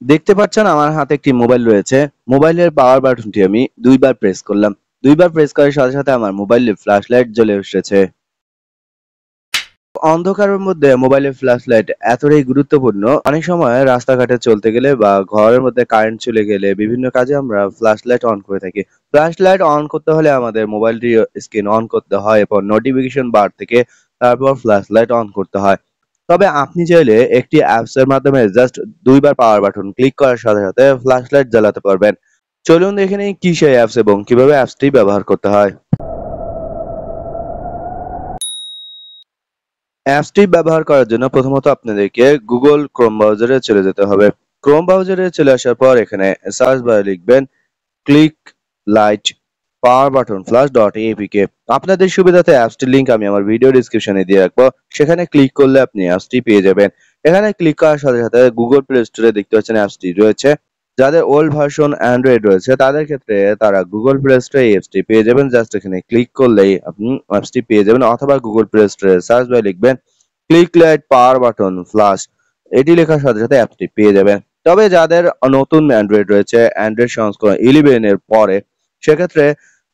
দেখতে পাচ্ছেন আমার হাতে একটি মোবাইল রয়েছে। মোবাইলের পাওয়ার বাটনটি আমি ২ বার প্রেস করলাম। ২ বার প্রেস করার সাথে, সাথে আমার মোবাইলের ফ্ল্যাশ লাইট জ্বলে এসেছে। অন্ধকারের মধ্যে মোবাইলের ফ্ল্যাশ লাইট এতটাই গুরুত্বপূর্ণ, অনেক সময় রাস্তাঘাটে চলতে গেলে বা ঘরের মধ্যে কারেন্ট চলে গেলে বিভিন্ন কাজে আমরা ফ্ল্যাশ লাইট অন করে থাকি। ফ্ল্যাশ লাইট অন করতে হলে আমাদের মোবাইলটির স্ক্রিন অন করতে হয়, এরপর নোটিফিকেশন বার থেকে তারপর ফ্ল্যাশ লাইট অন করতে হয়। তবে আপনি চাইলে একটি অ্যাপস এর মাধ্যমে জাস্ট ২ বার পাওয়ার বাটন ক্লিক করার সাথে, সাথে ফ্ল্যাশ লাইট জ্বালাতে পারবেন। চলুন দেখে নেই কি সেই অ্যাপস এবং কিভাবে অ্যাপসটি ব্যবহার করতে হয়। অ্যাপসটি ব্যবহার করার জন্য প্রথমত আপনাদেরকে Google Chrome ব্রাউজারে চলে যেতে হবে। Chrome ব্রাউজারে চলে আসার পর এখানে সার্চ বারে লিখবেন click light power button flash dot APK. আপনাদের সুবিধাতে অ্যাপসটির লিংক আমি আমার ভিডিও ডেসক্রিপশনে দিয়ে রাখবো। সেখানে ক্লিক করলে আপনি অ্যাপসটি পেয়ে যাবেন। এখানে ক্লিক করার সাথে, সাথে Google Play Store এ দেখতে পাচ্ছেন অ্যাপসটি রয়েছে। যাদের ওল্ড ভার্সন অ্যান্ড্রয়েড রয়েছে তাদের ক্ষেত্রে তারা Google Play Store এ এই অ্যাপসটি পেয়ে যাবেন। জাস্ট এখানে ক্লিক করলেই আপনি অ্যাপসটি পেয়ে যাবেন, অথবা Google Play Store এ সার্চ বারে লিখবেন click light power button flash. এটি লেখার সাথে, সাথে অ্যাপসটি পেয়ে যাবেন। তবে যাদের নতুন অ্যান্ড্রয়েড রয়েছে, অ্যান্ড্রয়েড সংস্করণ 11 এর পরে, সেক্ষেত্রে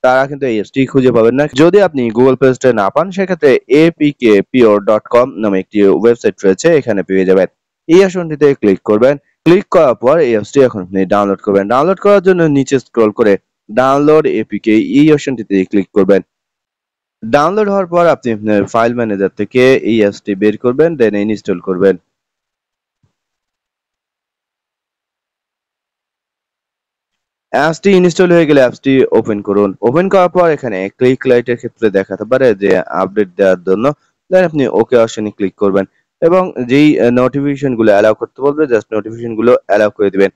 তারা কিন্তু এই অ্যাপসটি খুঁজে পাবেন না। যদি আপনি Google Play Store না পান সেক্ষেত্রে apkpure.com নামে একটি ওয়েবসাইট রয়েছে, এখানে পেয়ে যাবেন। এই অপশনটিতে ক্লিক করবেন। ক্লিক করার পর এই অ্যাপসটি এখন আপনি ডাউনলোড করবেন। ডাউনলোড করার জন্য নিচে স্ক্রল করে ডাউনলোড এপিকে এই অপশনটিতে ক্লিক করবেন। ডাউনলোড হওয়ার পর আপনি আপনার ফাইল ম্যানেজার থেকে এই অ্যাপসটি বের করবেন, দেন ইনস্টল করবেন। অ্যাপসটি ইনস্টল হয়ে গেলে অ্যাপসটি ওপেন করুন। ওপেন করার পর এখানে ক্লিক লাইটের ক্ষেত্রে দেখাতে পারে যে আপডেট দেওয়ার জন্য, দেন আপনি ওকে অপশনে ক্লিক করবেন এবং যেই নোটিফিকেশন গুলো অ্যালাউ করতে বলবে জাস্ট নোটিফিকেশন গুলো অ্যালাউ করে দিবেন।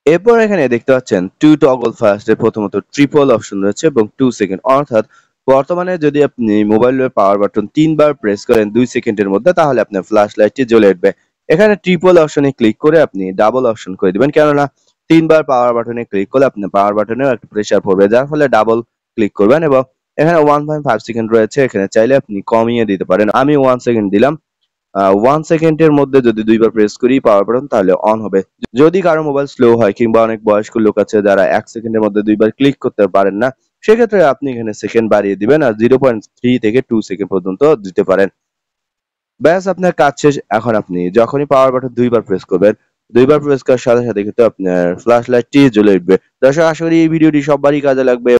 এরপর এখানে দেখতে পাচ্ছেন টু টগল ফাস্ট এর প্রথমত ট্রিপল অপশন রয়েছে এবং 2 সেকেন্ড, অর্থাৎ বর্তমানে যদি আপনি মোবাইলের পাওয়ার বাটন ৩ বার প্রেস করেন ২ সেকেন্ডের মধ্যে তাহলে আপনার ফ্ল্যাশ লাইটটি জ্বলে উঠবে। এখানে ট্রিপল অপশনে ক্লিক করে আপনি ডাবল অপশন করে দিবেন, কেননা ৩ বার পাওয়ার বাটনে ক্লিক করলে আপনার পাওয়ার বাটনেও একটা প্রেসার পড়বে, যার ফলে ডাবল ক্লিক করবেন এবং এখানে 1.5 সেকেন্ড রয়েছে, এখানে চাইলে আপনি কমিয়ে দিতে পারেন। আমি 1 সেকেন্ড দিলাম। 1 সেকেন্ডের মধ্যে যদি ২ বার প্রেস করি পাওয়ার বাটন তাহলে অন হবে। যদি কারো মোবাইল স্লো হয় কিংবা অনেক বয়স্ক লোক আছে যারা ১ সেকেন্ডের মধ্যে ২ বার ক্লিক করতে পারেন না, সেক্ষেত্রে আপনি এখানে সেকেন্ড বাড়িয়ে দিবেন আর 0.3 থেকে 2 সেকেন্ড পর্যন্ত দিতে পারেন। ব্যাস আপনার কাজ শেষ। এখন আপনি যখনই পাওয়ার বাটন ২ বার প্রেস করবেন, ২ বার প্রেস করার সাথে, সাথে কিন্তু আপনার ফ্ল্যাশ লাইটটি জ্বলে উঠবে। দর্শক, আশা করি এই ভিডিওটি সবারই কাজে লাগবে।